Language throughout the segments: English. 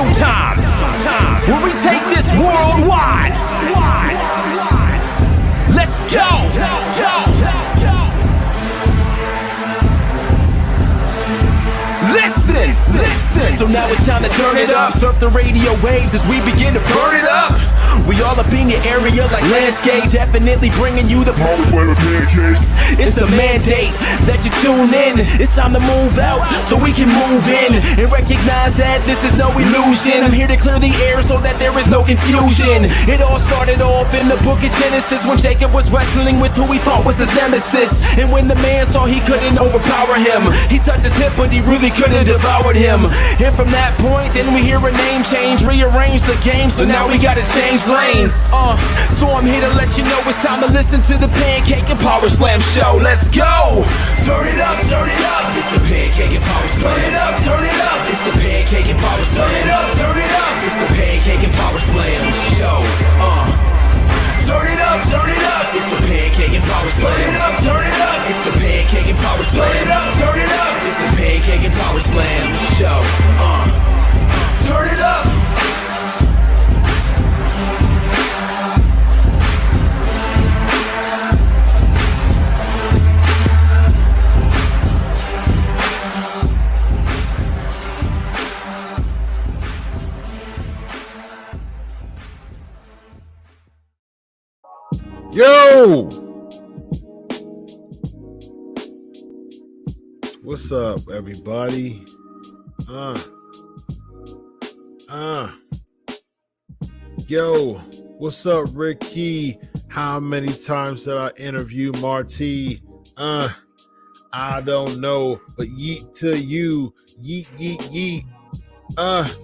official time, where we take this worldwide. Let's go. Listen. So now it's time to turn it up. Surf the radio waves as we begin to burn it up. We all up in your area like landscape, definitely bringing you the pancakes. It's a mandate that you tune in. It's time to move out so we can move in and recognize that this is no illusion. I'm here to clear the air so that there is no confusion. It all started off in the book of Genesis when Jacob was wrestling with who he thought was his nemesis. And when the man saw he couldn't overpower him, he touched his hip but he really couldn't devour him. And from that point, then we hear a name change, rearrange the game, so now we gotta change lanes. So I'm here to let you know it's time to listen to the Pancake and Powerslam Show. Let's go! Turn it up, it's the Pancake and Powerslam. Turn it up, it's the Pancake and Powerslam. Turn it up, it's the Pancake and Powerslam Show. Turn it up, it's the Pancake and Powerslam. Turn it up, it's the Pancake and Powerslam. Turn it up, it's the Pancake and Powerslam Show. Turn it up. Yo, what's up, everybody? Yo, what's up, Ricky? How many times did I interview Marty? I don't know, but yeet to you, yeet.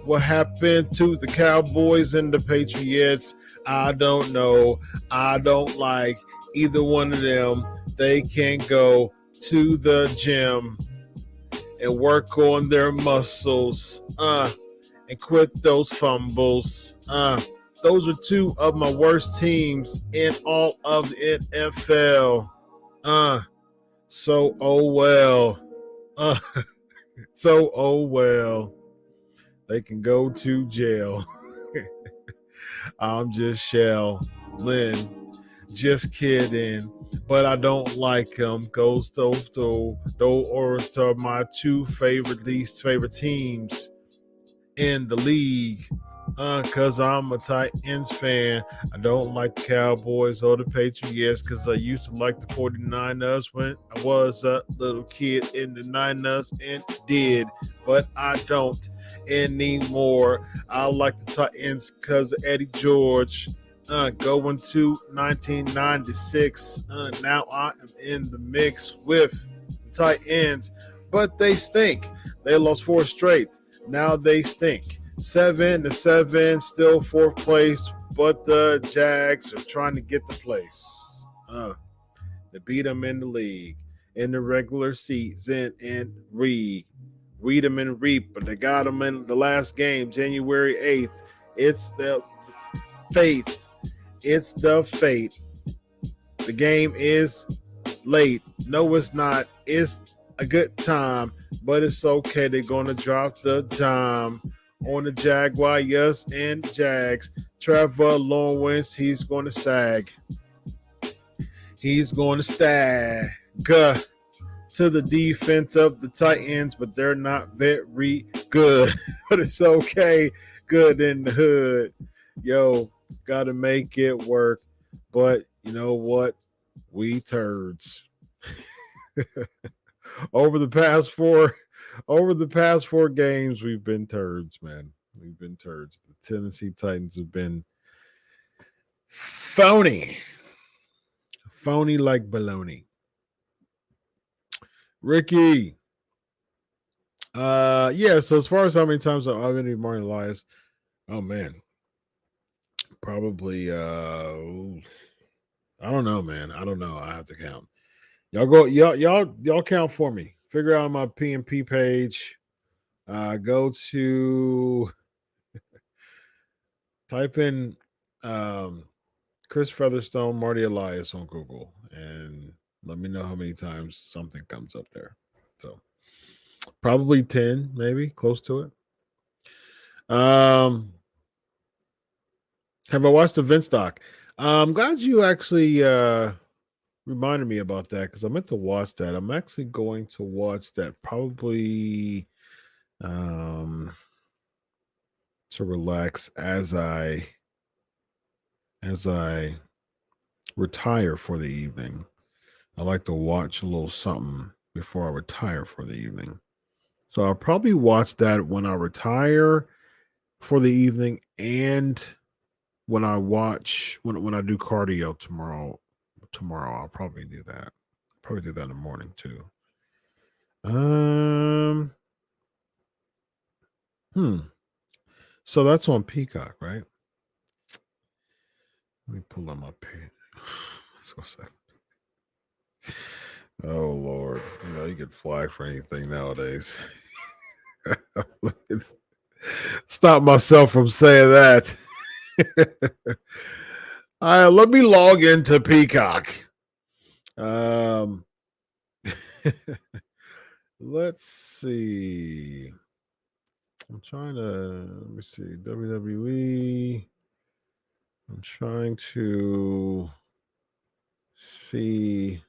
What happened to the Cowboys and the Patriots? I don't know. I don't like either one of them. They can go to the gym and work on their muscles, and quit those fumbles. Those are two of my worst teams in all of the NFL. So, oh well. So, oh well. They can go to jail. I'm just Shell Lynn. Just kidding. But I don't like them. Goes to my two least favorite teams in the league. Because I'm a Titans fan. I don't like the Cowboys or the Patriots because I used to like the 49ers when I was a little kid in the Niners and did. But I don't anymore. I like the Titans because of Eddie George. Going to 1996. Now I am in the mix with the Titans. But they stink. They lost 4 straight. Now they stink. 7-7, still 4th place, but the Jags are trying to get the place. They beat them in the league, in the regular season, and read them and reap, but they got them in the last game, January 8th. It's the faith. It's the fate. The game is late. No, it's not. It's a good time, but it's okay. They're going to drop the dime on the Jaguars and Jags. Trevor Lawrence, he's going to sag. He's going to stag to the defense of the Titans, but they're not very good. But it's okay. Good in the hood. Yo, got to make it work. But you know what? We turds. Over the past 4 games, we've been turds, man. We've been turds. The Tennessee Titans have been phony. Phony like baloney. Ricky. Yeah, so as far as how many times I've interviewed Martin Elias, oh man. Probably I don't know, man. I don't know. I have to count. Y'all count for me. Figure out my PNP page. Go to type in Chris Featherstone, Marty Elias on Google, and let me know how many times something comes up there. So probably 10, maybe close to it. Have I watched the Vince doc? I'm glad you actually reminded me about that because I meant to watch that. I'm actually going to watch that probably um, to relax as I retire for the evening. I like to watch a little something before I retire for the evening. So I'll probably watch that when I retire for the evening and when I watch when I do cardio tomorrow I'll probably do that. Probably do that in the morning too. Um hmm. So that's on Peacock, right? Let me pull on my page. Let's go say. Oh Lord. You get flagged for anything nowadays. Stop myself from saying that. Let me log into Peacock. Let's see. I'm trying to let me see WWE. I'm trying to see.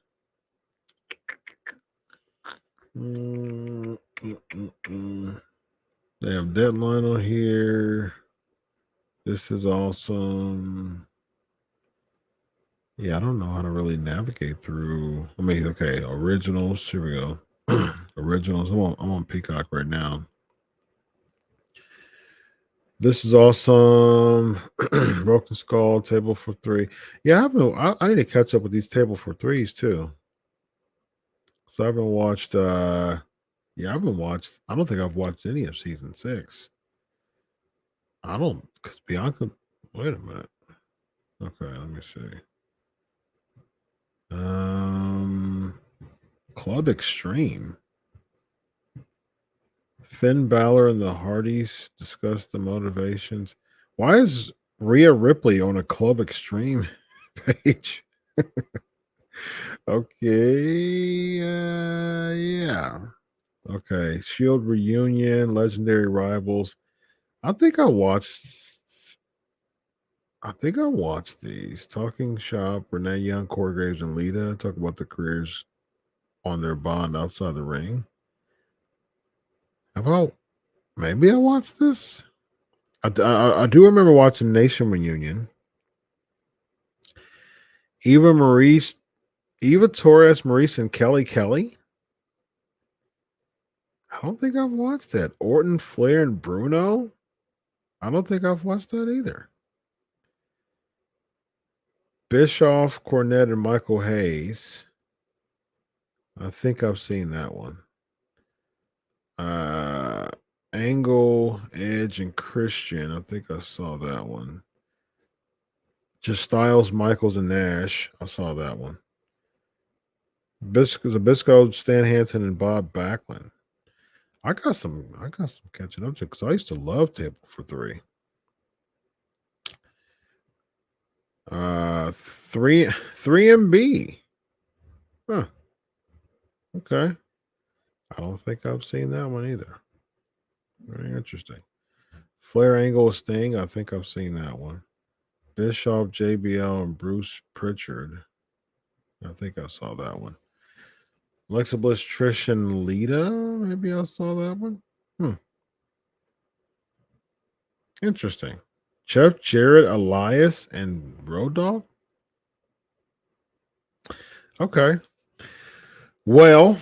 They have Deadline on here. This is awesome. Yeah, I don't know how to really navigate through. Okay, originals. Here we go. Originals. I'm on Peacock right now. This is awesome. Broken Skull, Table for Three. Yeah, I need to catch up with these Table for Threes too. So I haven't watched. I don't think I've watched any of season 6. I don't, because Bianca. Wait a minute. Okay, let me see. Club Extreme. Finn Balor and the Hardys discuss the motivations. Why is Rhea Ripley on a Club Extreme page? Okay. Yeah. Okay. Shield reunion, legendary rivals. I think I watched these. Talking Shop, Renee Young, Corey Graves, and Lita talk about the careers on their bond outside the ring. Maybe I watched this? I do remember watching Nation Reunion. Eva Torres, Maurice, and Kelly. I don't think I've watched that. Orton, Flair, and Bruno. I don't think I've watched that either. Bischoff, Cornette, and Michael Hayes. I think I've seen that one. Angle, Edge, and Christian. I think I saw that one. Just Styles, Michaels, and Nash. I saw that one. Zabisco, Stan Hansen, and Bob Backlund. I got some catching up to because I used to love Table for Three. 3MB. Huh. Okay. I don't think I've seen that one either. Very interesting. Flair Angle Sting. I think I've seen that one. Bischoff, JBL, and Bruce Pritchard. I think I saw that one. Alexa Bliss, Trish, and Lita. Maybe I saw that one. Interesting. Jeff Jarrett, Elias, and Road Dogg. Okay. Well,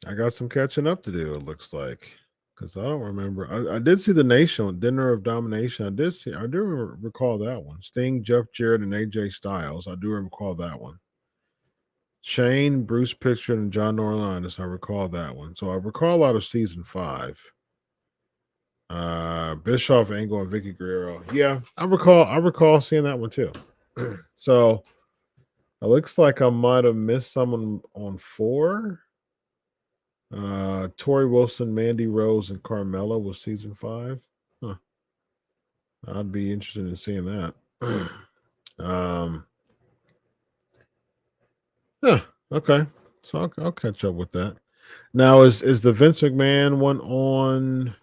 I got some catching up to do, it looks like. Because I don't remember. I did see the Nation Dinner of Domination. I do recall that one. Sting, Jeff Jarrett, and AJ Styles. I do recall that one. Shane, Bruce Pritchard, and John Laurinaitis. I recall that one. So I recall a lot of season 5. Bischoff, Angle, and Vicky Guerrero. Yeah, I recall seeing that one too. So it looks like I might have missed someone on 4. Tori Wilson, Mandy Rose, and Carmella was season 5. Huh. I'd be interested in seeing that. Yeah, okay. So I'll catch up with that. Now is the Vince McMahon one on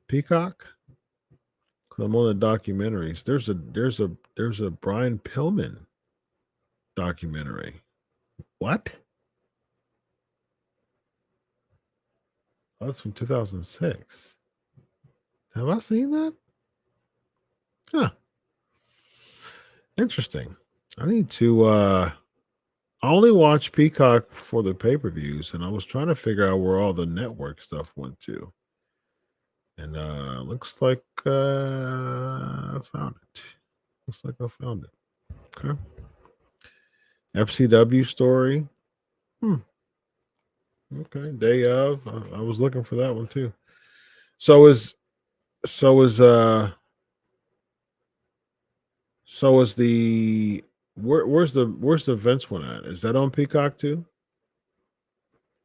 Peacock. I'm on the documentaries. There's a Brian Pillman documentary. What? Oh, that's from 2006. Have I seen that? Huh. Interesting. I need to I only watch Peacock for the pay-per-views, and I was trying to figure out where all the network stuff went to. And looks like I found it. Looks like I found it. Okay. FCW story. Okay. Day of. I was looking for that one too. So is the where's the Vince one at? Is that on Peacock too?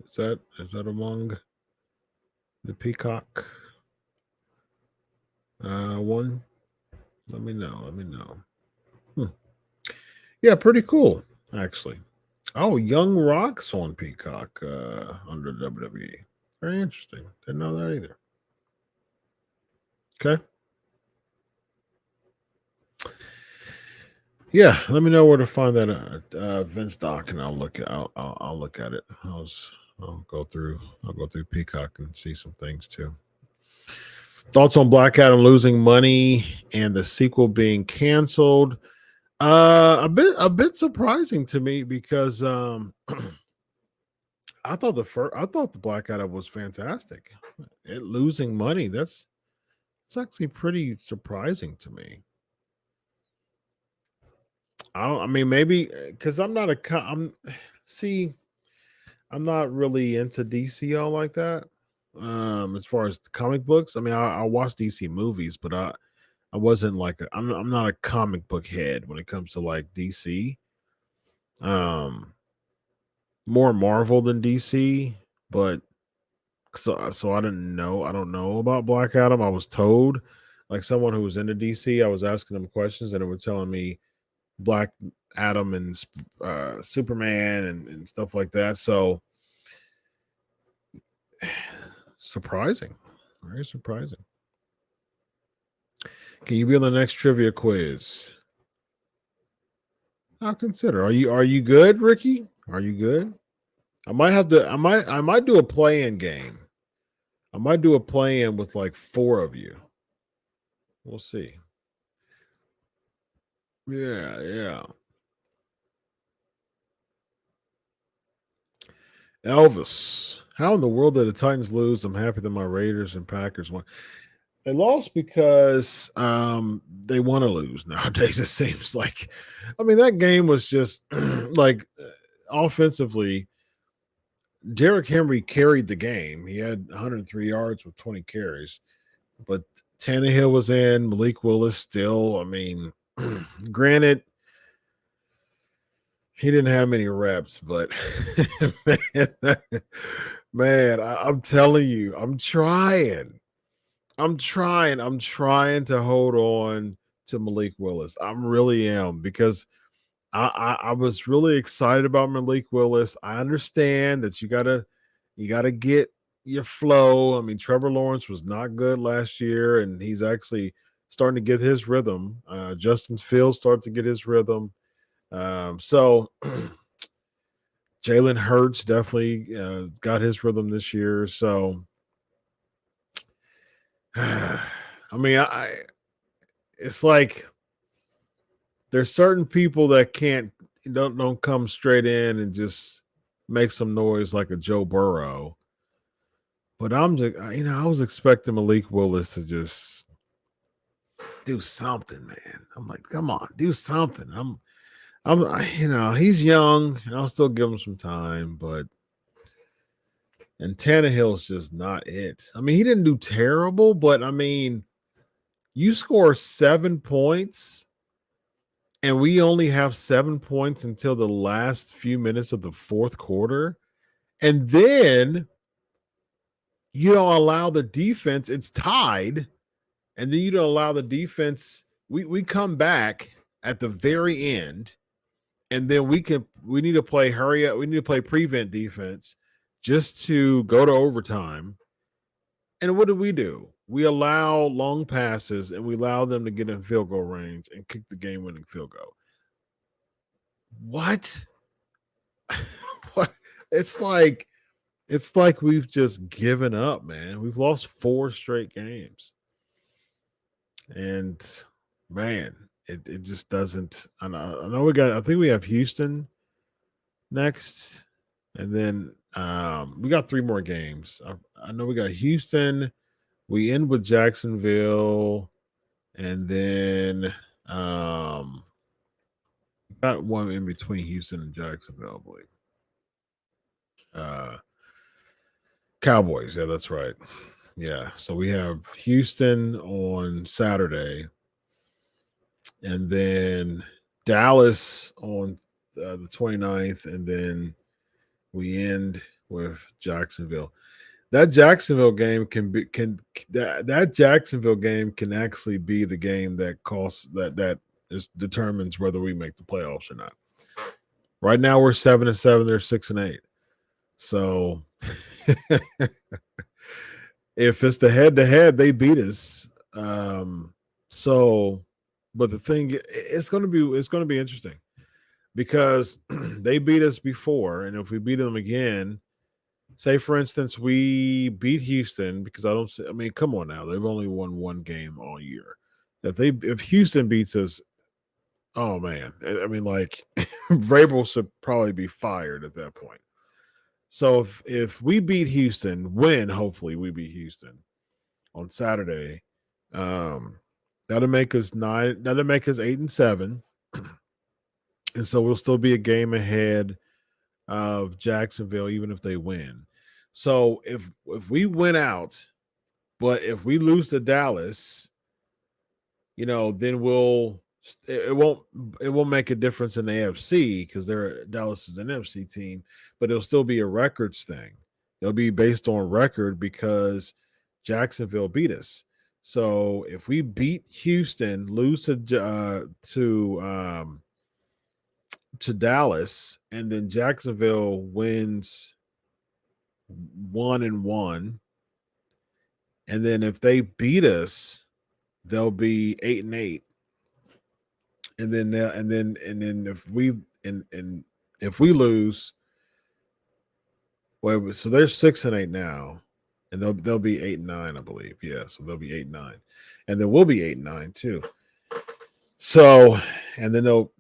Is that among the Peacock one? Let me know. Yeah, pretty cool, actually. Oh, Young Rock's on Peacock under WWE. Very interesting. Didn't know that either. Okay. Yeah, let me know where to find that Vince doc, and I'll look at it. I'll go through Peacock and see some things too. Thoughts on Black Adam losing money and the sequel being canceled? A bit surprising to me because I thought the Black Adam was fantastic. It losing money, it's actually pretty surprising to me. I mean, maybe because I'm not I'm not really into DC all like that. As far as comic books, I mean, I watch DC movies, but I wasn't like I'm not a comic book head when it comes to like DC. More Marvel than DC, but so I don't know about Black Adam. I was told, like someone who was into DC, I was asking them questions and they were telling me Black Adam and Superman and stuff like that. So surprising, very surprising. Can you be on the next trivia quiz? I'll consider. Are you good, Ricky? Are you good? I might do a play-in game. I might do a play-in with like 4 of you. We'll see. Yeah. Elvis, how in the world did the Titans lose? I'm happy that my Raiders and Packers won. They lost because they want to lose nowadays. It seems like, I mean, that game was just like offensively. Derrick Henry carried the game. He had 103 yards with 20 carries, but Tannehill was in. Malik Willis still. I mean, granted, he didn't have many reps, but man, I'm telling you, I'm trying to hold on to Malik Willis. I really am, because I was really excited about Malik Willis. I understand that you gotta get your flow. I mean, Trevor Lawrence was not good last year, and he's actually starting to get his rhythm. Justin Fields started to get his rhythm. So Jalen Hurts definitely got his rhythm this year. So I mean, it's like there's certain people that don't come straight in and just make some noise like a Joe Burrow. But I'm just, I was expecting Malik Willis to just do something, man. I'm like, come on, do something. He's young. I'll still give him some time, and Tannehill's just not it. I mean, he didn't do terrible, but I mean, you score 7 points, and we only have 7 points until the last few minutes of the fourth quarter, and then you don't allow the defense. It's tied, and then you don't allow the defense. We come back at the very end. And then we need to play hurry up. We need to play prevent defense just to go to overtime. And what do? We allow long passes and we allow them to get in field goal range and kick the game winning field goal. What? What? It's like we've just given up, man. We've lost 4 straight games. And man, it just doesn't. I know I think we have Houston next, and then we got 3 more games. I know we got Houston. We end with Jacksonville, and then got one in between Houston and Jacksonville, I believe. Uh, Cowboys, yeah, that's right. Yeah, so we have Houston on Saturday, and then Dallas on the 29th, and then we end with Jacksonville. That Jacksonville game that Jacksonville game can actually be the game that costs that determines whether we make the playoffs or not. Right now we're 7-7, they're 6-8. So if it's the head to head, they beat us. So but the thing it's gonna be interesting because they beat us before, and if we beat them again, say for instance we beat Houston, because I mean, come on now, they've only won 1 game all year. If Houston beats us, oh man, I mean, like Vrabel should probably be fired at that point. So if we beat Houston, hopefully we beat Houston on Saturday, um, that'll make us 9. That'll make us 8-7, and so we'll still be a game ahead of Jacksonville, even if they win. So if we win out, but if we lose to Dallas, then it won't make a difference in the AFC because Dallas is an NFC team, but it'll still be a records thing. It'll be based on record because Jacksonville beat us. So if we beat Houston, lose to Dallas, and then Jacksonville wins 1-1, and then if they beat us, they'll be 8-8. And then if we lose, well, so they're 6-8 now, and they'll be 8-9, I believe. Yeah, so they'll be 8-9, and then we'll be 8-9 too. So, and then they'll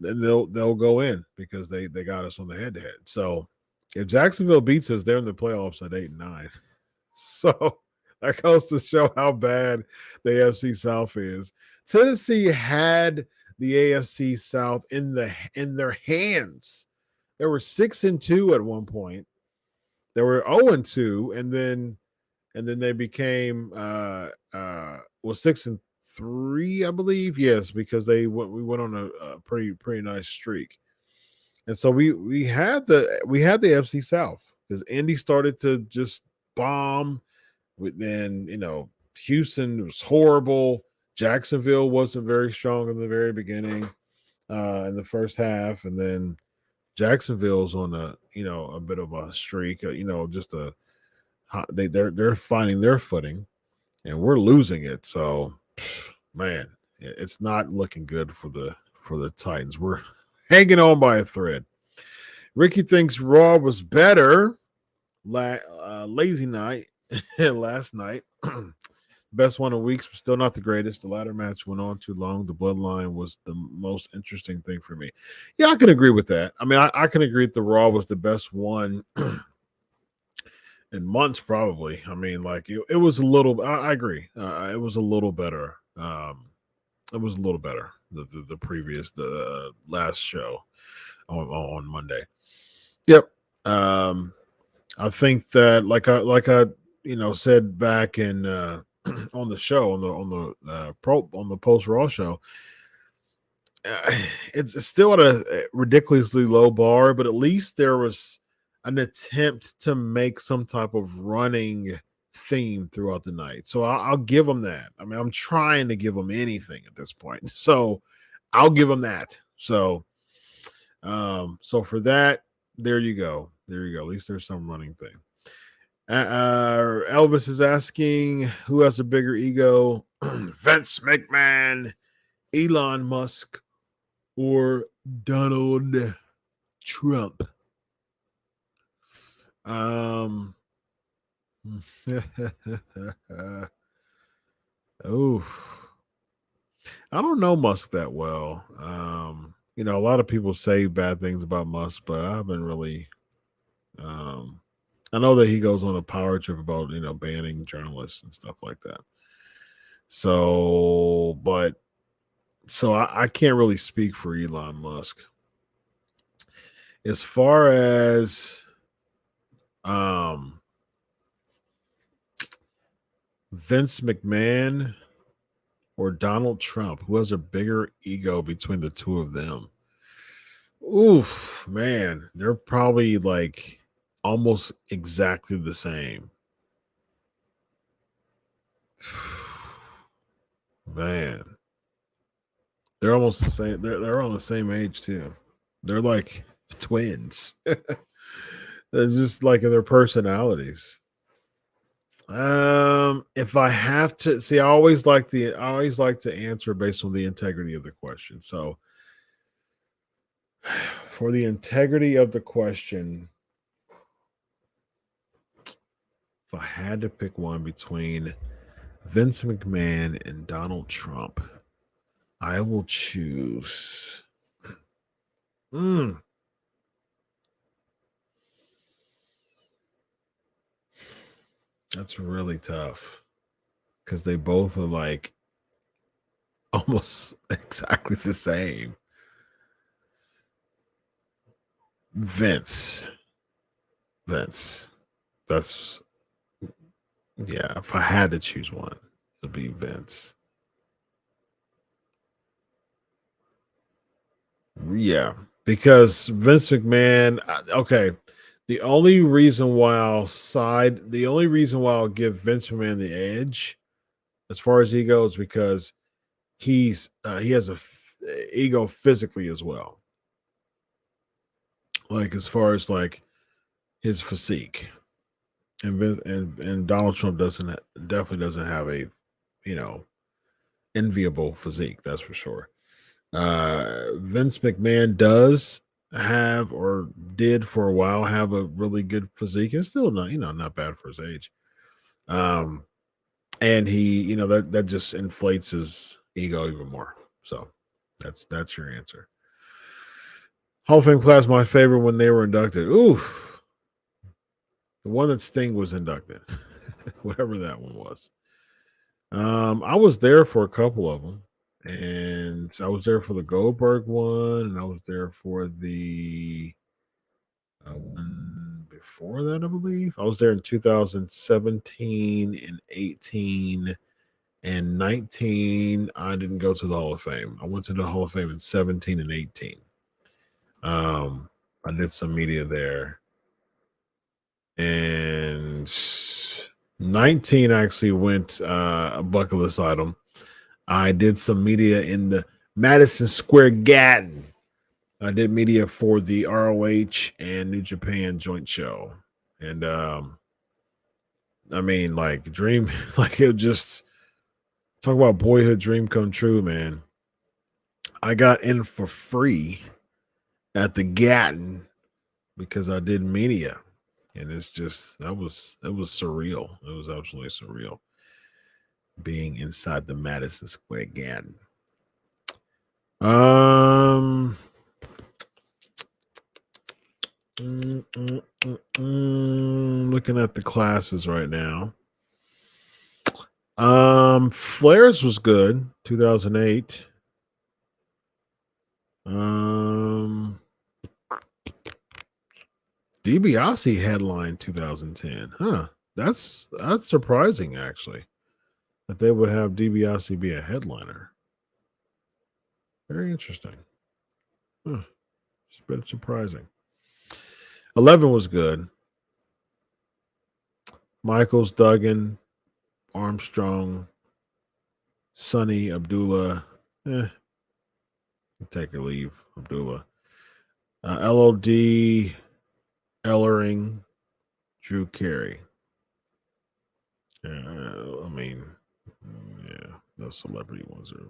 go in because they got us on the head to head. So, if Jacksonville beats us, they're in the playoffs at 8-9. So that goes to show how bad the AFC South is. Tennessee had the AFC South in their hands. They were 6-2 at one point. They were 0-2, and then they became 6-3, I believe. Yes, because we went on a pretty nice streak, and so we had the AFC South because Indy started to just bomb. Then Houston was horrible. Jacksonville wasn't very strong in the very beginning, in the first half, and then Jacksonville's on a bit of a streak. They're finding their footing, and we're losing it. So, man, it's not looking good for the Titans. We're hanging on by a thread. Ricky thinks Raw was better. Lazy night last night. Best one of weeks, but still not the greatest. The ladder match went on too long. The bloodline was the most interesting thing for me. Yeah, I can agree with that. I mean, I can agree that the Raw was the best one in months, probably. I mean, like it was a little. I agree. It was a little better. It was a little better. The last show on Monday. Yep. I think that like I said back in on the show on the post Raw show, it's still at a ridiculously low bar, but at least there was an attempt to make some type of running theme throughout the night. So I'll give them that. I mean, I'm trying to give them anything at this point, so I'll give them that. So for that, there you go. At least there's some running thing. Elvis is asking who has a bigger ego, Vince McMahon, Elon Musk, or Donald Trump. Oh, I don't know Musk that well. A lot of people say bad things about Musk, but I haven't really. Um, I know that he goes on a power trip about banning journalists and stuff like that. So I can't really speak for Elon Musk. As far as Vince McMahon or Donald Trump, who has a bigger ego between the two of them? Oof, man, they're probably like almost exactly the same. Man, they're almost the same. They're on the same age too. They're like twins. They're just like in their personalities. If I have to see, I always like to answer based on the integrity of the question. So for the integrity of the question, if I had to pick one between Vince McMahon and Donald Trump, I will choose. That's really tough because they both are like almost exactly the same. Vince. That's yeah. If I had to choose one, it'd be Vince. Yeah, because Vince McMahon. Okay, the only reason why I'll give Vince McMahon the edge as far as ego is because he has ego physically as well. Like as far as like his physique, and Donald Trump definitely doesn't have a you know enviable physique. That's for sure. Vince McMahon does have or did for a while have a really good physique. It's still not bad for his age. Um, and he that just inflates his ego even more. So that's your answer. Hall of Fame class, my favorite when they were inducted. Ooh, the one that Sting was inducted, whatever that one was. I was there for a couple of them, and I was there for the Goldberg one, and I was there for the one before that, I believe. I was there in 2017 and 18 and 19. I didn't go to the Hall of Fame. I went to the Hall of Fame in 17 and 18. I did some media there, and 19 actually went a bucket list item. I did some media in the Madison Square Garden. I did media for the ROH and New Japan joint show. And I mean, like dream, like it just talk about boyhood dream come true, man. I got in for free at the Gatton because I did media. And it's just it was surreal. It was absolutely surreal being inside the Madison Square Garden. Looking at the classes right now. Flares was good, 2008. DiBiase headline 2010. Huh. That's surprising actually. That they would have DiBiase be a headliner. Very interesting. Huh. It's a bit surprising. 11 was good. Michaels, Duggan, Armstrong, Sonny, Abdullah. Take or leave Abdullah. LOD, Ellering, Drew Carey. I mean, yeah, those celebrity ones are.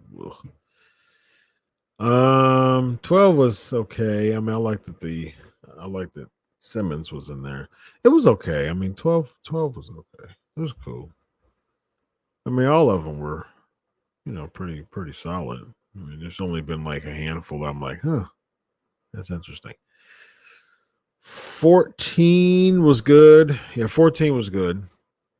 Ugh. 12 was okay. I mean, I liked that Simmons was in there. It was okay. I mean, 12 was okay. It was cool. I mean, all of them were, pretty solid. I mean, there's only been like a handful. I'm like, huh, that's interesting. 14 was good. Yeah, 14 was good.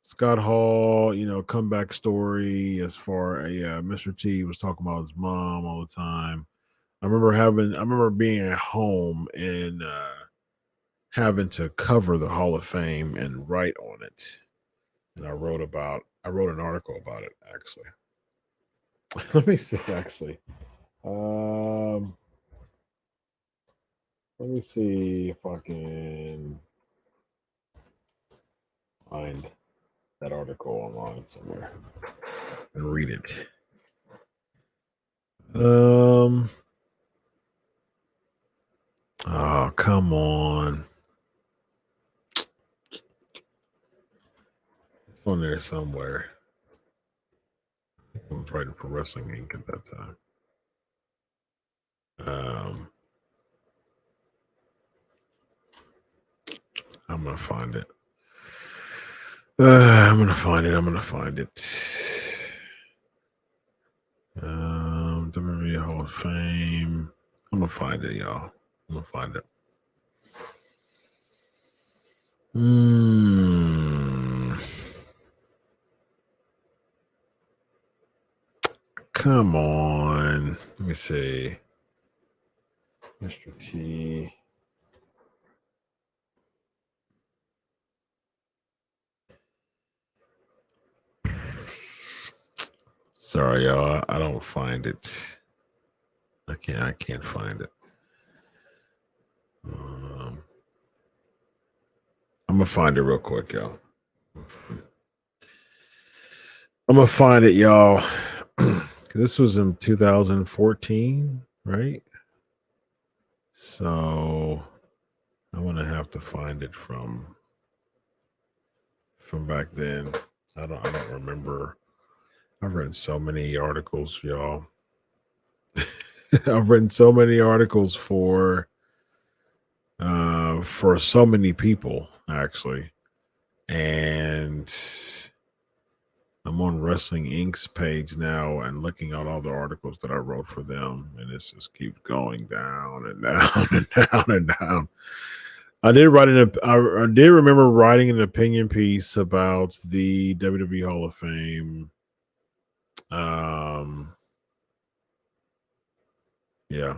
Scott Hall, comeback story as far as Mr. T was talking about his mom all the time. I remember being at home and having to cover the Hall of Fame and write on it. And I wrote an article about it actually. Let me see actually. Um Let me see if I can find that article online somewhere and read it. Um Oh, come on. It's on there somewhere. I was writing for Wrestling Inc. at that time. Um, I'm gonna find it. I'm gonna find it. I'm gonna find it. WWE Hall of Fame. I'm gonna find it, y'all. I'm gonna find it. Come on. Let me see. Mr. T. Sorry, y'all. I don't find it. I can't find it. I'm gonna find it real quick, y'all. I'm gonna find it, y'all. This was in 2014, right? So I'm gonna have to find it from back then. I don't remember. I've written so many articles, y'all. I've written so many articles for so many people actually. And I'm on Wrestling Inc.'s page now and looking at all the articles that I wrote for them, and it just keeps going down and down and down and down. I did I did remember writing an opinion piece about the WWE Hall of Fame. Yeah,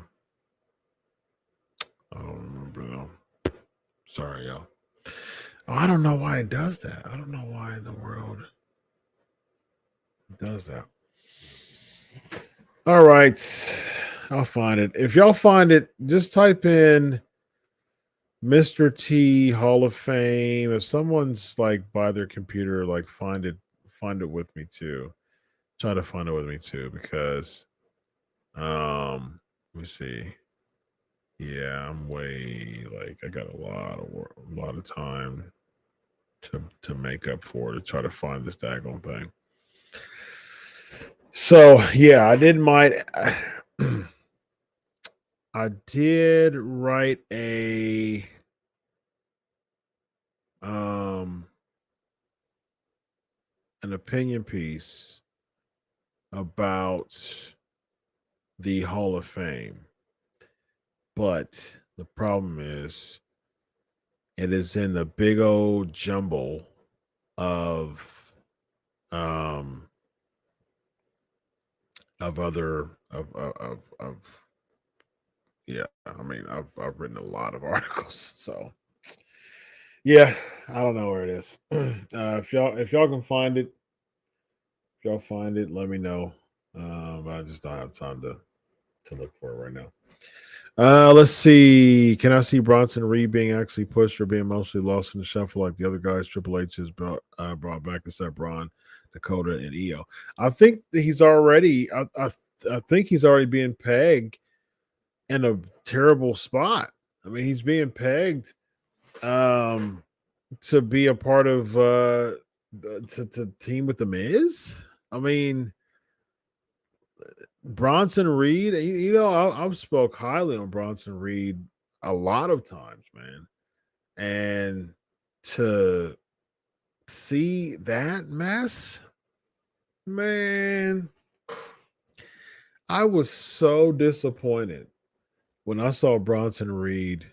I don't remember though. Sorry, y'all. Oh, I don't know why it does that. I don't know why in the world it does that. All right, I'll find it. If y'all find it, just type in Mr. T Hall of Fame. If someone's like by their computer, like find it with me too. Try to find it with me too, because let me see. Yeah, I'm way like I got a lot of work, a lot of time to make up for to try to find this daggone thing. So yeah, I did my I did write a um an opinion piece about the Hall of Fame. But the problem is it is in the big old jumble of um other of yeah, I mean I've written a lot of articles. So yeah, I don't know where it is. If y'all can find it, if y'all find it, let me know. But I just don't have time to look for it right now. Let's see. Can I see Bronson Reed being actually pushed or being mostly lost in the shuffle like the other guys Triple H has brought back except Braun, Dakota, and Io? I think that he's already. I think he's already being pegged in a terrible spot. I mean, he's being pegged to be a part of to team with the Miz. I mean, Bronson Reed. You know, I've spoke highly on Bronson Reed a lot of times, man, and to see that mess, man, I was so disappointed when I saw Bronson Reed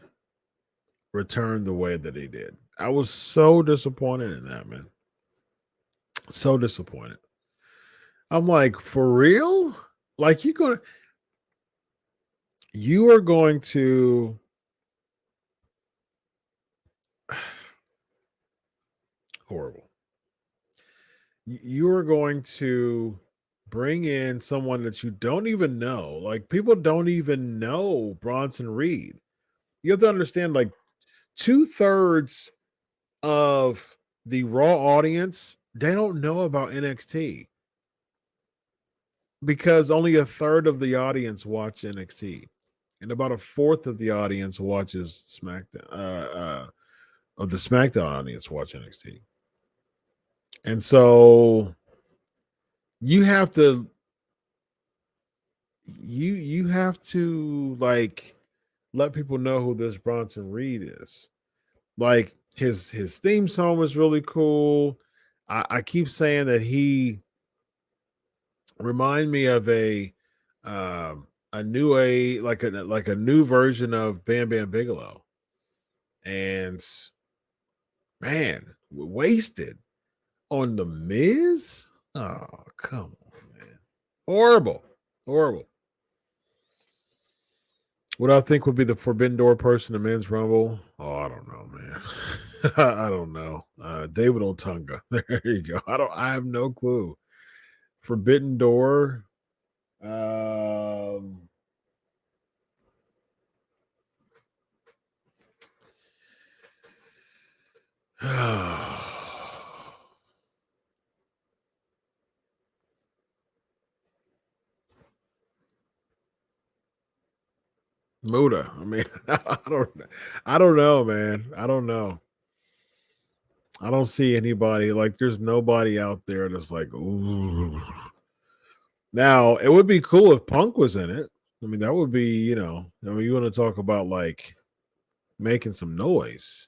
return the way that he did. I was so disappointed in that, man. So disappointed. I'm like, for real? Like you are going to horrible. You are going to bring in someone that you don't even know. Like people don't even know Bronson Reed. You have to understand, like 2/3 of the Raw audience, they don't know about NXT because only a third of the audience watch NXT, and about a fourth of the audience watches SmackDown. Of the SmackDown audience watch NXT, and so you have to you have to like let people know who this Bronson Reed is. Like his theme song was really cool. I keep saying that he remind me of a new like a new version of Bam Bam Bigelow, and man, wasted on the Miz. Oh, come on, man, horrible, horrible. What I think would be the Forbidden Door person in Men's Rumble? Oh, I don't know, man. I don't know. David Otunga. There you go. I have no clue. Forbidden Door. Um, Muda. I mean, I don't know, man. I don't know. I don't see anybody like there's nobody out there that's like, ooh. Now, it would be cool if Punk was in it. I mean, that would be, I mean, you want to talk about like making some noise.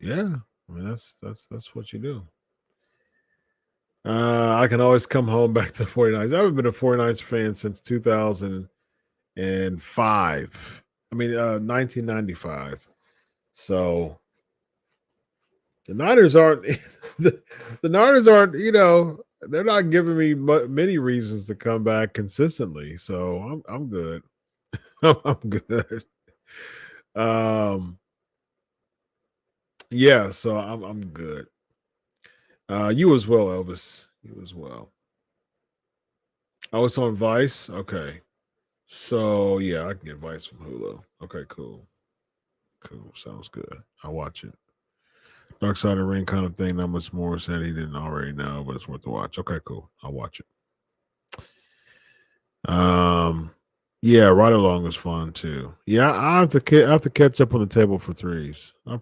Yeah. I mean, that's what you do. I can always come home back to 49ers. I haven't been a 49ers fan since 2005. I mean, 1995. So the Niners aren't the Niners aren't, they're not giving me many reasons to come back consistently. So I'm good. I'm good. Um, yeah, so I'm good. You as well, Elvis. You as well. Oh, it's on Vice. Okay, so yeah, I can get Vice from Hulu. Okay, cool, cool. Sounds good. I'll watch it. Dark Side of the Ring kind of thing. Not much more said he didn't already know, but it's worth the watch. Okay, cool. I'll watch it. Yeah, Ride Along was fun too. Yeah, I have to catch up on the table for threes. I'll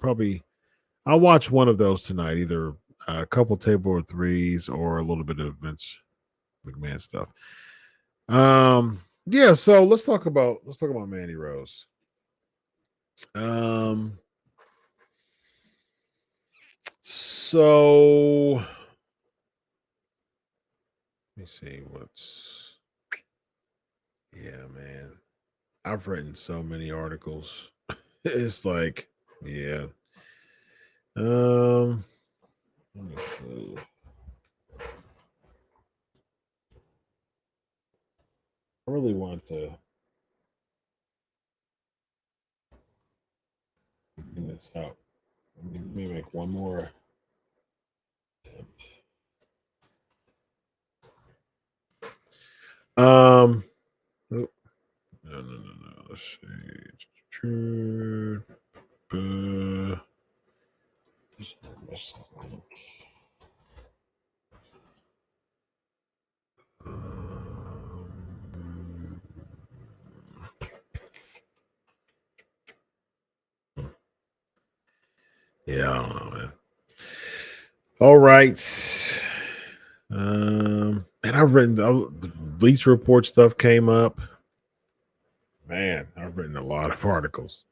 watch one of those tonight, either a couple table or threes or a little bit of Vince McMahon stuff. Yeah, so let's talk about Mandy Rose. Um, so let me see what's yeah, man. I've written so many articles. It's like, yeah. Um, let me see. I really want to figure this out. Let me make one more attempt. Oh, no. Let's see. True. Yeah, I don't know, man. All right. And I've written the Bleach Report stuff came up. Man, I've written a lot of articles.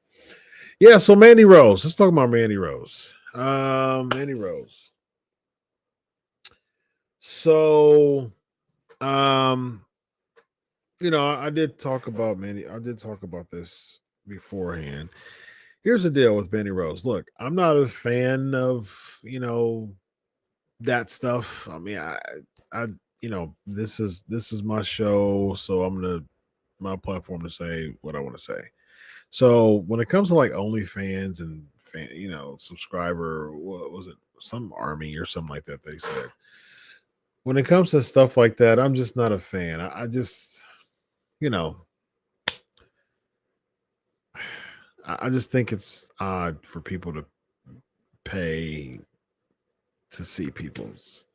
Yeah, so Mandy Rose. Let's talk about Mandy Rose. Mandy Rose. So, um, I did talk about Mandy. I did talk about this beforehand. Here's the deal with Mandy Rose. Look, I'm not a fan of that stuff. I mean, I, this is my show, so I'm gonna my platform to say what I want to say. So when it comes to like OnlyFans and subscriber, what was it? Some army or something like that. They said when it comes to stuff like that, I'm just not a fan. I just, you know, I just think it's odd for people to pay to see people's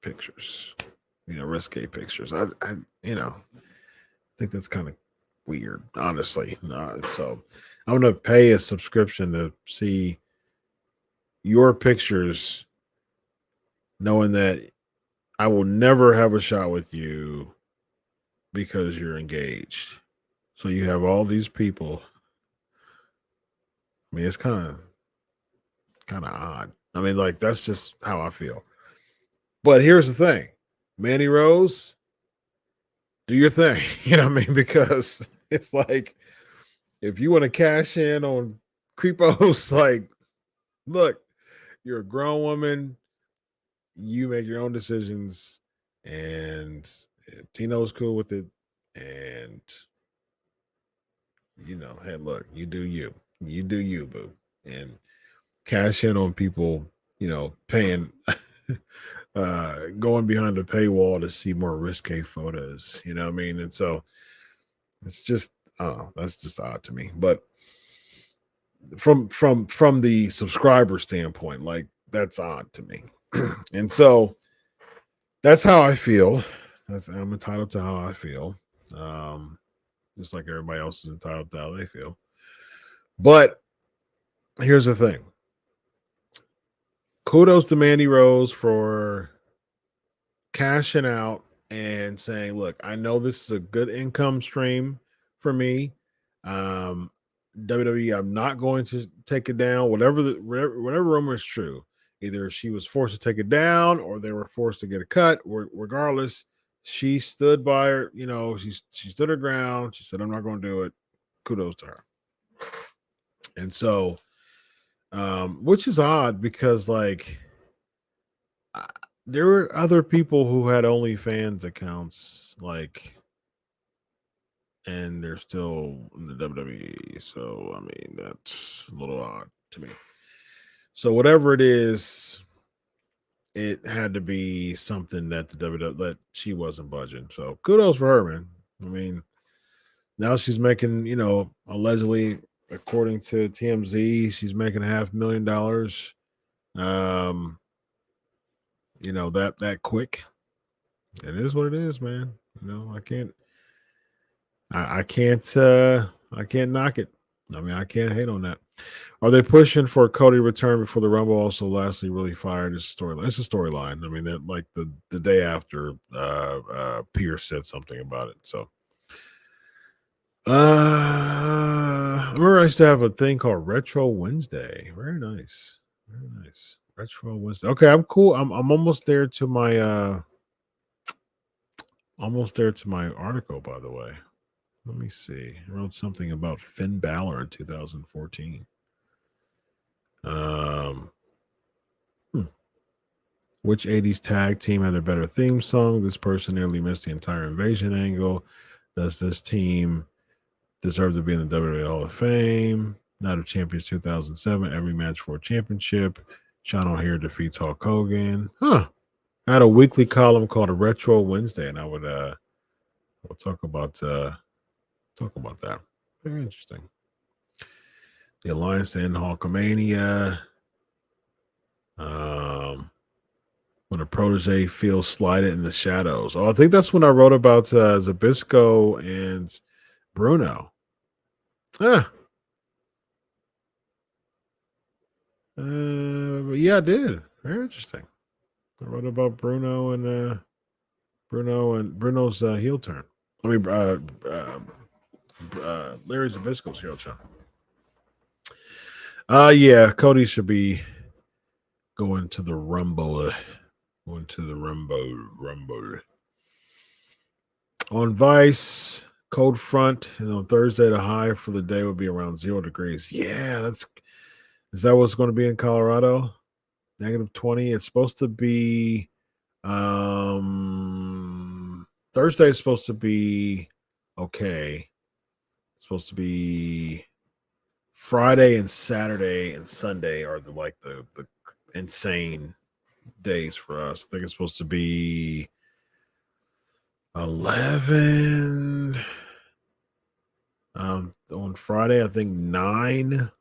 pictures, risque pictures. I think that's kind of weird, honestly. So I'm gonna pay a subscription to see your pictures, knowing that I will never have a shot with you because you're engaged. So you have all these people. I mean, it's kind of odd. I mean, like that's just how I feel. But here's the thing, Manny Rose, do your thing. You know what I mean? Because it's like if you want to cash in on creepos, like, look, you're a grown woman. You make your own decisions, and Tino's cool with it. And hey, look, you do you, boo, and cash in on people, paying, going behind the paywall to see more risque photos. You know what I mean? And so it's just, I don't know, that's just odd to me. But from the subscriber standpoint, like that's odd to me. And so that's how I feel. I'm entitled to how I feel. Just like everybody else is entitled to how they feel. But here's the thing. Kudos to Mandy Rose for cashing out and saying, look, I know this is a good income stream for me. WWE, I'm not going to take it down. Whatever rumor is true. Either she was forced to take it down or they were forced to get a cut. Regardless, she stood by her, she stood her ground. She said, I'm not going to do it. Kudos to her. And so, which is odd because like there were other people who had OnlyFans accounts, like, and they're still in the WWE. So I mean, that's a little odd to me. So whatever it is, it had to be something that the WWE that she wasn't budging. So kudos for her, man. I mean, now she's making, allegedly, according to TMZ, she's making $500,000. That quick. It is what it is, man. I can't knock it. I mean, I can't hate on that. Are they pushing for Cody return before the Rumble? Also, lastly, really fired is a storyline. It's a storyline. I mean, they're like the day after Pierce said something about it. So I remember I used to have a thing called Retro Wednesday. Very nice. Very nice. Retro Wednesday. Okay, I'm cool. I'm almost there to my article, by the way. Let me see. I wrote something about Finn Balor in 2014. Which 80s tag team had a better theme song? This person nearly missed the entire invasion angle. Does this team deserve to be in the WWE Hall of Fame? Night of Champions 2007. Every match for a championship. Sean O'Haire defeats Hulk Hogan. Huh. I had a weekly column called a Retro Wednesday, and I would we'll talk about that. Very interesting. The Alliance to end Hulkamania. When a protege feels slighted in the shadows. Oh, I think that's when I wrote about Zabisco and Bruno. Yeah, I did. Very interesting. I wrote about Bruno and Bruno's heel turn. I mean, Larry Zbyszko's heel turn. Yeah, Cody should be going to the Rumble. Going to the Rumble. On Vice, cold front, and on Thursday, the high for the day would be around 0 degrees. Yeah, is that what's going to be in Colorado? -20. It's supposed to be Thursday is supposed to be okay. It's supposed to be Friday and Saturday and Sunday are the insane days for us. I think it's supposed to be 11 on Friday, I think 9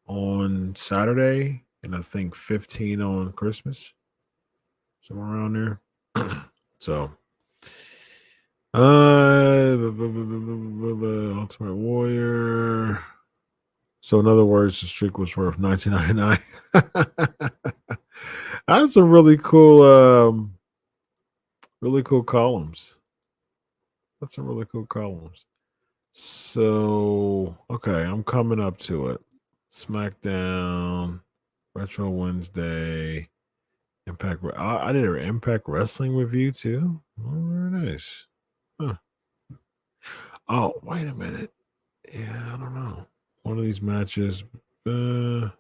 on Saturday, and I think 15 on Christmas, somewhere around there. So Ultimate Warrior. So in other words, the streak was worth $19.99. That's some really cool columns. That's some really cool columns. So okay, I'm coming up to it. SmackDown, Retro Wednesday, Impact. I did an Impact Wrestling review too. Oh, very nice. Huh. Oh, wait a minute. Yeah, I don't know. One of these matches. I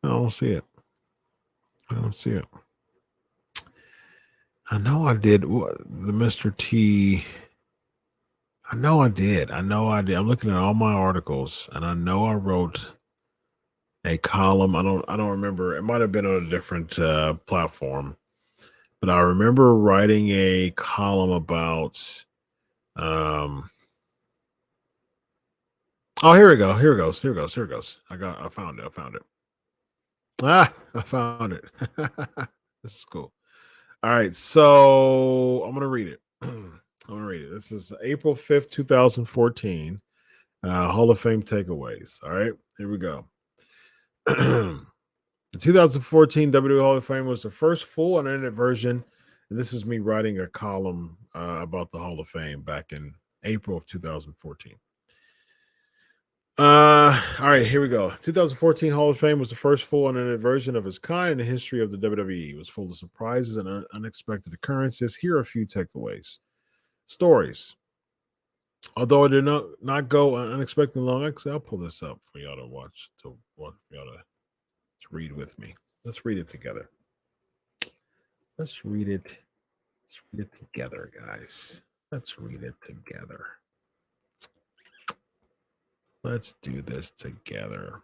don't see it. I don't see it. I know I did the Mr. T. I know I did. I'm looking at all my articles, and I know I wrote a column. I don't remember. It might have been on a different platform, but I remember writing a column about. Oh, here we go. Here it goes. I found it. I found it. This is cool. All right, so I'm gonna read it. This is April 5th, 2014. Hall of Fame takeaways. All right, here we go. The 2014 WWE Hall of Fame was the first full unedited version. And this is me writing a column about the Hall of Fame back in April of 2014. All right, here we go. 2014 Hall of Fame was the first full unedited version of its kind in the history of the WWE. It was full of surprises and unexpected occurrences. Here are a few takeaways. Stories. Although it did not go unexpectedly long, actually, I'll pull this up for y'all to watch, for y'all to read with me. Let's read it together. Let's read it together, guys. Let's read it together. Let's do this together.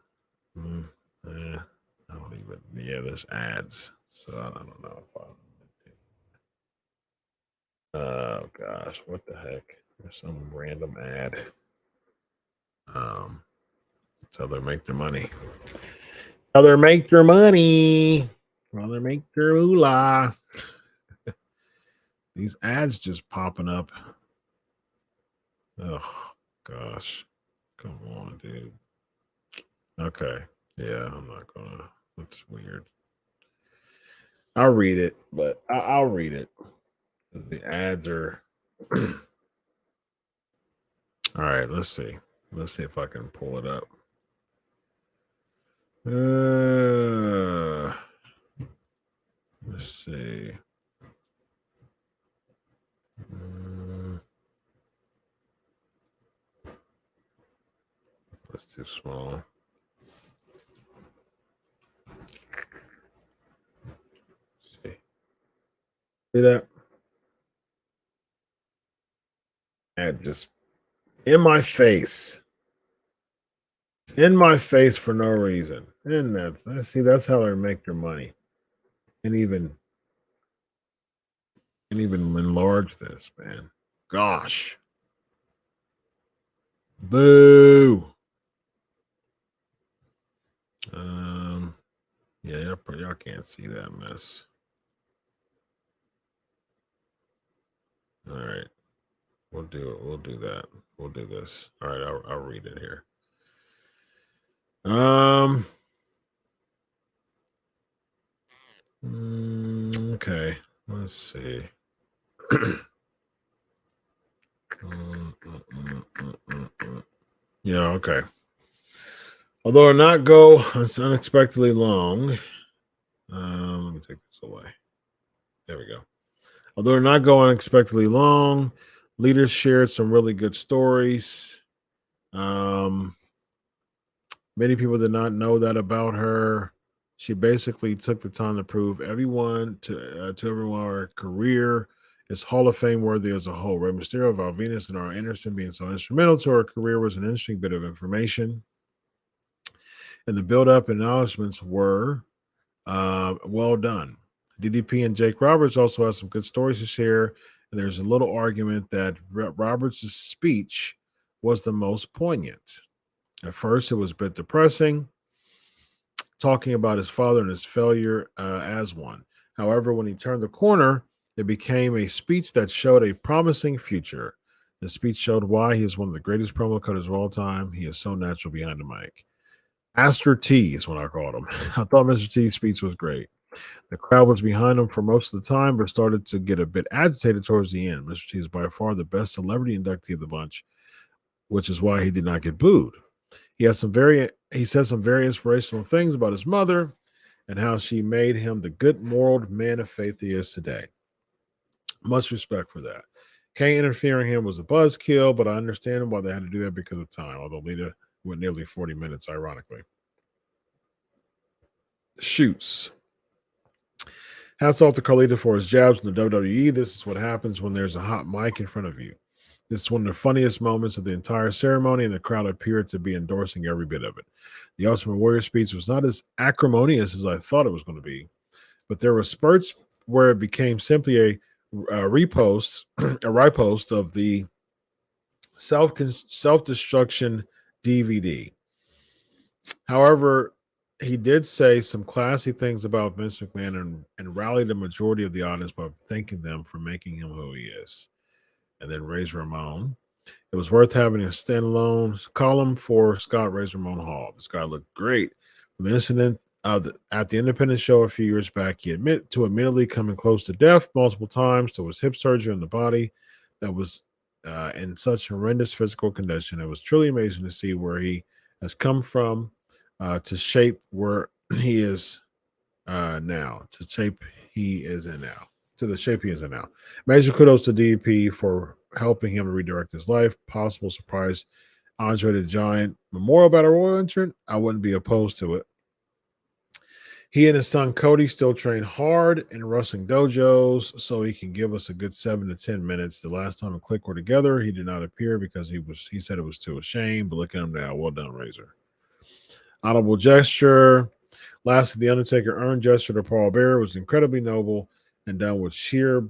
I don't even. Yeah, there's ads, so I don't know if I. Oh gosh, what the heck? There's some random ad. That's how they make their money. How they make their money. How they make their moolah. These ads just popping up. Oh gosh. Come on, dude. Okay. Yeah, I'm not gonna. That's weird. I'll read it, but I'll read it. The ads are. All right, let's see. Let's see if I can pull it up. Let's see. That's too small. See that? Ad just in my face. In my face for no reason. And that's how they make their money. And even enlarge this, man. Gosh. Boo. Yeah, y'all can't see that mess. All right. We'll do it. We'll do that. We'll do this. All right, I'll read it here. Let's see. Yeah, okay. Although it not go unexpectedly long. Let me take this away. There we go. Although it not go unexpectedly long, leaders shared some really good stories. Many people did not know that about her. She basically took the time to prove everyone to everyone her career is Hall of Fame worthy as a whole. Rey Mysterio, Val Venus, and Arn Anderson being so instrumental to her career was an interesting bit of information. And the build-up acknowledgments were well done. DDP and Jake Roberts also have some good stories to share. And there's a little argument that Roberts' speech was the most poignant. At first, it was a bit depressing, talking about his father and his failure as one. However, when he turned the corner, it became a speech that showed a promising future. The speech showed why he is one of the greatest promo cutters of all time. He is so natural behind the mic. Aster T is what I called him. I thought Mr. T's speech was great. The crowd was behind him for most of the time, but started to get a bit agitated towards the end. Mr. T is by far the best celebrity inductee of the bunch, which is why he did not get booed. He said some very inspirational things about his mother and how she made him the good moral man of faith he is today. Much respect for that. Kane interfering him was a buzzkill, but I understand why they had to do that because of time, although Lita went nearly 40 minutes, ironically. Shoots. Hats off to Carlita for his jabs in the WWE. This is what happens when there's a hot mic in front of you. This is one of the funniest moments of the entire ceremony, and the crowd appeared to be endorsing every bit of it. The Ultimate Warrior speech was not as acrimonious as I thought it was going to be, but there were spurts where it became simply a riposte of the self-destruction DVD. However, he did say some classy things about Vince McMahon and rallied the majority of the audience by thanking them for making him who he is. And then Razor Ramon. It was worth having a standalone column for Scott Razor Ramon Hall. This guy looked great. From the incident at the independent show a few years back, he admittedly coming close to death multiple times to his hip surgery on the body that was in such horrendous physical condition. It was truly amazing to see where he has come from to shape where he is now, to the shape he is in now. Major kudos to DP for helping him to redirect his life. Possible surprise Andre the Giant Memorial Battle Royal entrant. I wouldn't be opposed to it. He and his son Cody still train hard in wrestling dojos, so he can give us a good 7 to 10 minutes. The last time the Click were together, he did not appear because he said it was too ashamed. But look at him now. Well done, Razor. Honorable gesture. Lastly, the Undertaker earned gesture to Paul Bearer was incredibly noble and done with sheer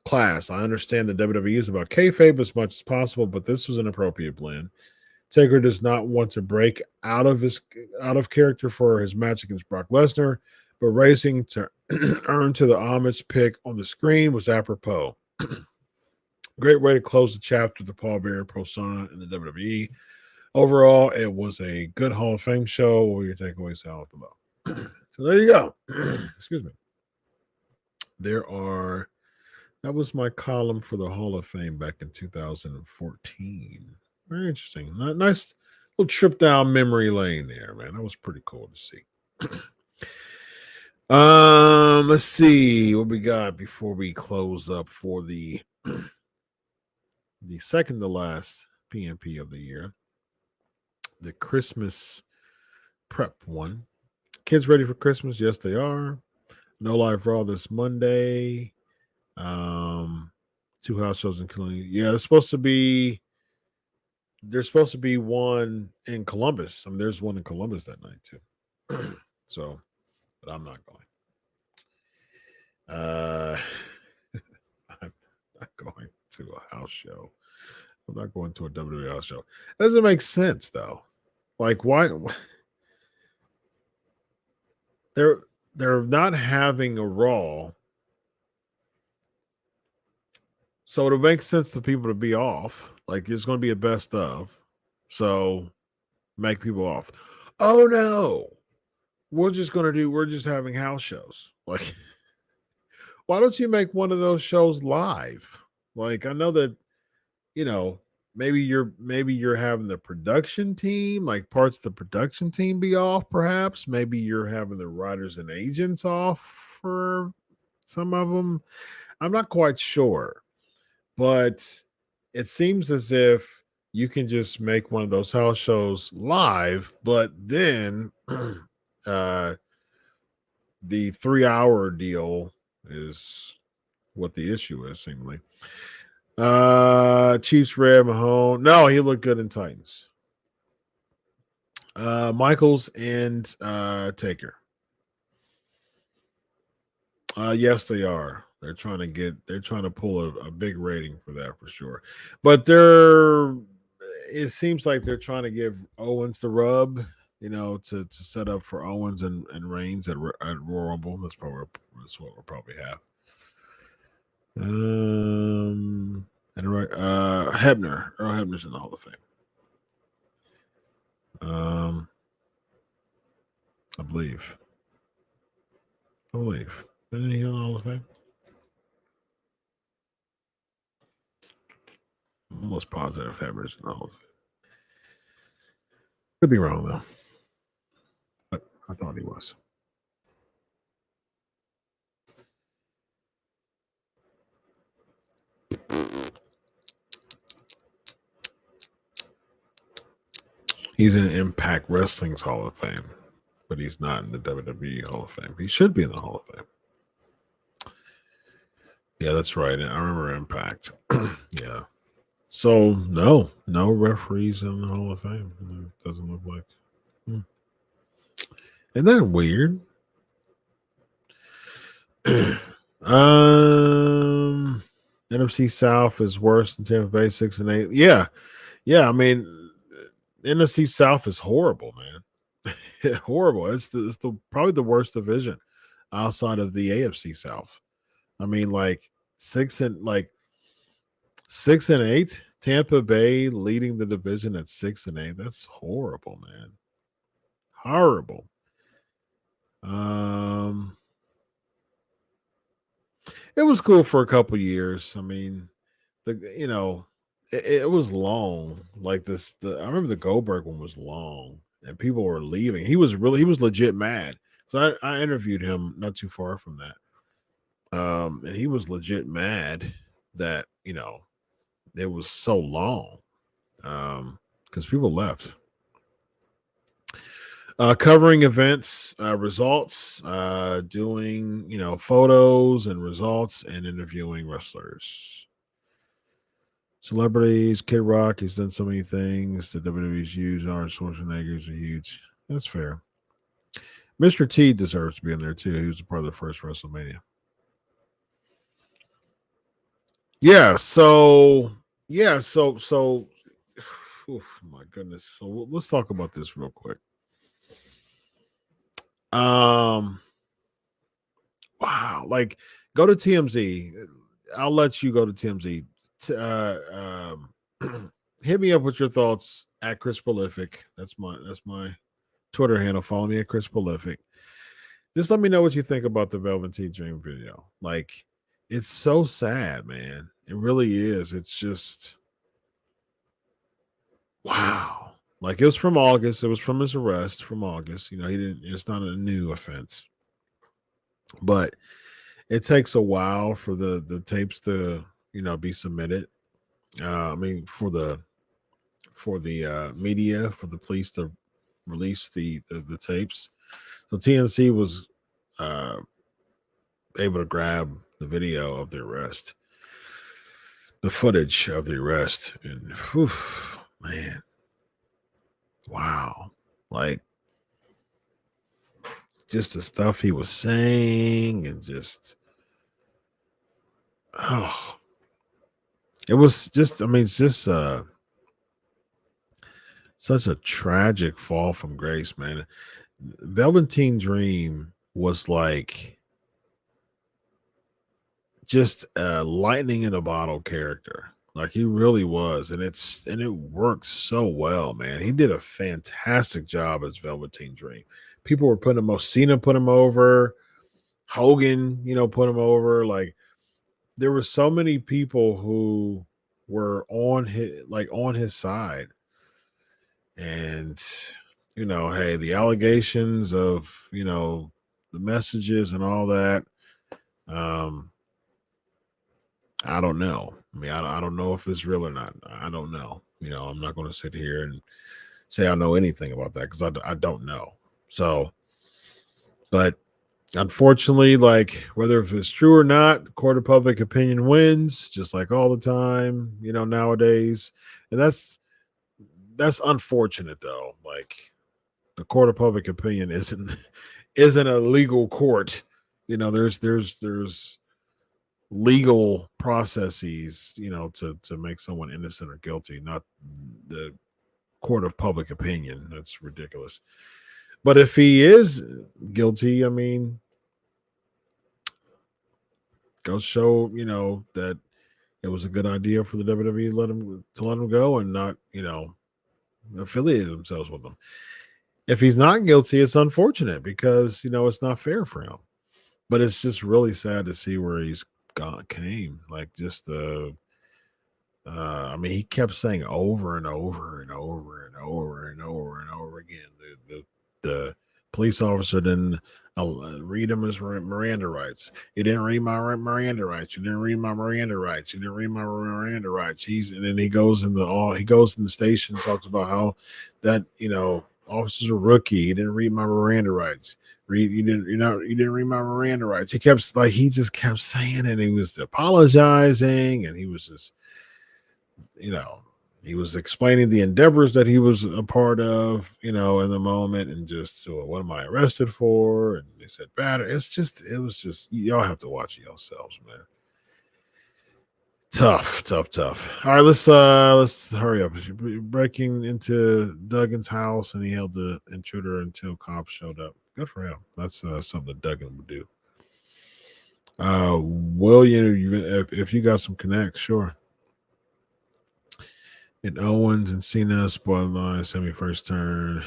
class. I understand that WWE is about kayfabe as much as possible, but this was an appropriate blend. Taker does not want to break out of character for his match against Brock Lesnar, but racing to earn to the homage pick on the screen was apropos. Great way to close the chapter of the Paul Bearer persona in the WWE. Overall, it was a good Hall of Fame show. What were your takeaways down below? So there you go. Excuse me. That was my column for the Hall of Fame back in 2014. Very interesting. Nice little trip down memory lane there, man. That was pretty cool to see. Let's see what we got before we close up for the second to last PNP of the year. The Christmas prep one. Kids ready for Christmas? Yes, they are. No Live Raw this Monday. 2 house shows in Killeen. Yeah, there's supposed to be one in Columbus. I mean, there's one in Columbus that night too. So, but I'm not going. I'm not going to a house show. I'm not going to a WWE house show. That doesn't make sense though. Like, why? They're not having a Raw, so it'll make sense to people to be off. Like, there's going to be a best of, so make people off. Oh no, we're just having house shows. Like, why don't you make one of those shows live? Like, I know that, you know, maybe you're having the production team, like parts of the production team be off, perhaps. Maybe you're having the writers and agents off for some of them. I'm not quite sure, but it seems as if you can just make one of those house shows live, but then uh the 3 hour deal is what the issue is, seemingly. Chiefs Red Mahone. No, he looked good in Titans. Michaels and Taker. Yes, they are. They're trying to pull a big rating for that for sure. But it seems like they're trying to give Owens the rub, to set up for Owens and Reigns at Royal Rumble. That's what we'll probably have. And Hebner. Earl Hebner's in the Hall of Fame. I believe. Isn't he in the Hall of Fame? I'm almost positive Hebner's in the Hall of Fame. Could be wrong though. But I thought he was. He's in Impact Wrestling's Hall of Fame, but he's not in the WWE Hall of Fame. He should be in the Hall of Fame. Yeah, that's right. I remember Impact. Yeah. So no referees in the Hall of Fame. It doesn't look like. Isn't that weird? NFC South is worse than Tampa Bay 6-8. Yeah. I mean, NFC South is horrible, man. Horrible. It's the probably the worst division outside of the AFC South. I mean, like 6-8. Tampa Bay leading the division at 6-8. That's horrible, man. Horrible. It was cool for a couple years. I mean, it was long. Like this, I remember the Goldberg one was long, and people were leaving. He was legit mad. So I interviewed him not too far from that, and he was legit mad that it was so long, because people left. Covering events, results, doing photos and results, and interviewing wrestlers. Celebrities, Kid Rock, he's done so many things. The WWE's used. Arnold Schwarzenegger's a huge. That's fair. Mr. T deserves to be in there too. He was a part of the first WrestleMania. Yeah. So. Oh my goodness. So let's talk about this real quick. Wow. Like, go to TMZ. I'll let you go to TMZ. Hit me up with your thoughts at Chris Prolific. That's my Twitter handle. Follow me at Chris Prolific. Just let me know what you think about the Velveteen Dream video. Like, it's so sad, man. It really is. It's just wow. Like, it was from August. It was from his arrest from August. It's not a new offense. But it takes a while for the tapes to, be submitted. I mean, for the media, for the police to release the tapes. So TNC was able to grab the video of the arrest, the footage of the arrest, and man. Wow. Like, just the stuff he was saying, and just it was just, it's just such a tragic fall from grace, man. Velveteen Dream was like just a lightning in a bottle character. Like, he really was, and it worked so well, man. He did a fantastic job as Velveteen Dream. People were putting him over. Cena put him over. Hogan, put him over. Like there were so many people who were on his side. And hey, the allegations of, the messages and all that, um I don't know. I mean, I don't know if it's real or not. I don't know. I'm not going to sit here and say I know anything about that because I don't know. So, but unfortunately, like whether if it's true or not, the court of public opinion wins, just like all the time, nowadays. And that's unfortunate though. Like the court of public opinion isn't a legal court. There's legal processes, to make someone innocent or guilty, not the court of public opinion. That's ridiculous. But if he is guilty, I mean, go show, that it was a good idea for the WWE to let him go and not, affiliate themselves with them. If he's not guilty, it's unfortunate because, it's not fair for him. But it's just really sad to see where he's came. Like just I mean, he kept saying over and over and over and over and over and over again. The police officer didn't read him his Miranda rights. You didn't read my Miranda rights. You didn't read my Miranda rights. You didn't read my Miranda rights. And then he goes in the station, talks about how that officer's a rookie. He didn't read my Miranda rights. You didn't read my Miranda rights. He just kept saying it. He was apologizing, and he was just, he was explaining the endeavors that he was a part of, in the moment, and just, so what am I arrested for? And they said bad. It was just, y'all have to watch it yourselves, man. Tough. All right, let's hurry up. Breaking into Duggan's house, and he held the intruder until cops showed up. Good for him. That's something that Duggan would do. William, if you got some connects, sure. And Owens and Cena spoiled line semi-first turn.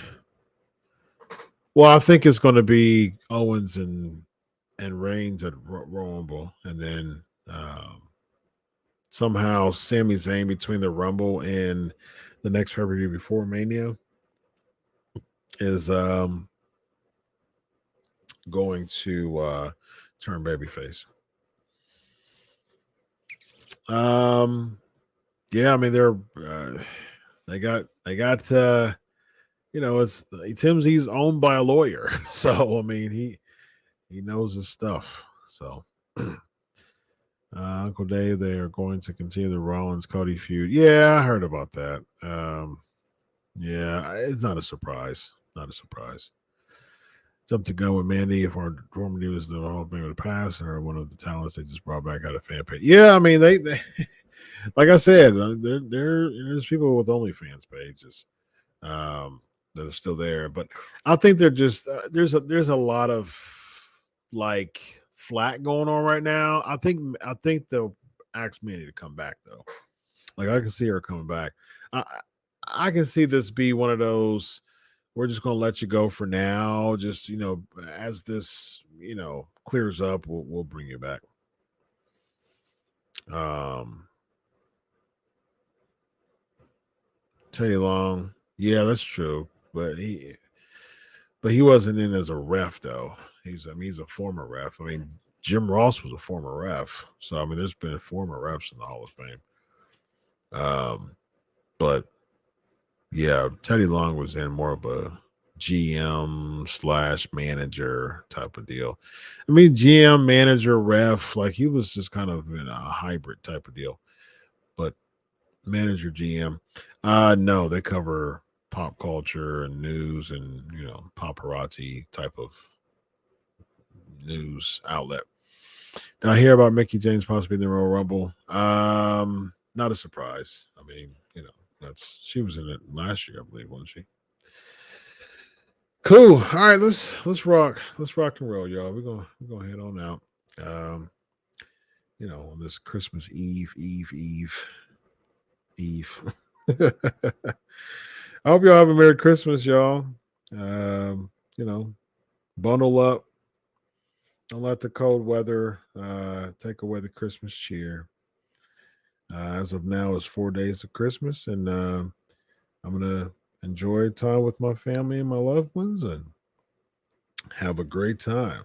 Well, I think it's going to be Owens and Reigns at Rumble, and then somehow Sami Zayn between the Rumble and the next pay-per-view before Mania is going to turn babyface. Yeah, I mean they got it's Tim's owned by a lawyer, so I mean he knows his stuff. So Uncle Dave, they are going to continue the Rollins Cody feud. Yeah, I heard about that. Yeah, it's not a surprise. Not a surprise. Jump to go with Mandy if our former was the Hall of Fame of the past or one of the talents they just brought back out of fan page. Yeah, I mean they like I said, there's people with OnlyFans pages that are still there, but I think they're just there's a lot of like flat going on right now. I think they'll ask Mandy to come back though. Like I can see her coming back. I can see this be one of those. We're just going to let you go for now. Just, as this, clears up, we'll bring you back. Teddy Long. Yeah, that's true. But he wasn't in as a ref though. He's a former ref. I mean, Jim Ross was a former ref. So I mean, there's been former refs in the Hall of Fame. But yeah, Teddy Long was in more of a GM / manager type of deal. I mean, GM, manager, ref, like he was just kind of in a hybrid type of deal. But manager, GM, no, they cover pop culture and news and paparazzi type of news outlet. Did I hear about Mickie James possibly in the Royal Rumble? Not a surprise. I mean, she was in it last year, I believe, wasn't she? Cool. All right, let's rock and roll, y'all. We're gonna head on out. On this Christmas Eve. I hope y'all have a Merry Christmas, y'all. Bundle up. Don't let the cold weather take away the Christmas cheer. As of now, it's 4 days of Christmas, and I'm gonna enjoy time with my family and my loved ones, and have a great time.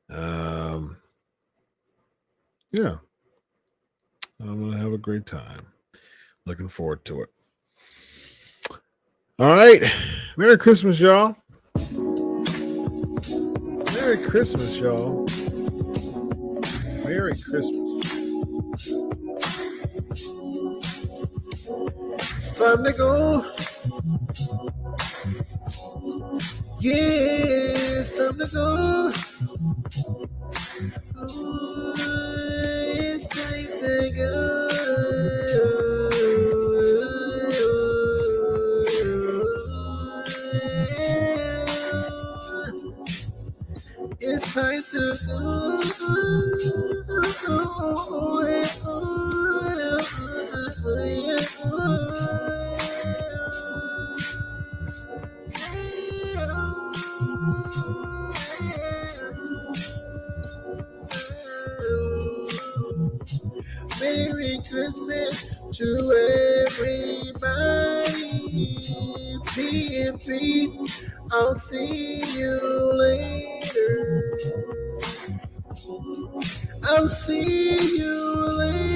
Um, yeah, I'm gonna have a great time. Looking forward to it. All right, Merry Christmas, y'all. Merry Christmas, y'all. Merry Christmas. It's time to go. Yeah, it's time to go. Oh, it's time to go. It's time to Merry Christmas to everybody. PMP, I'll see you later. I'll see you later.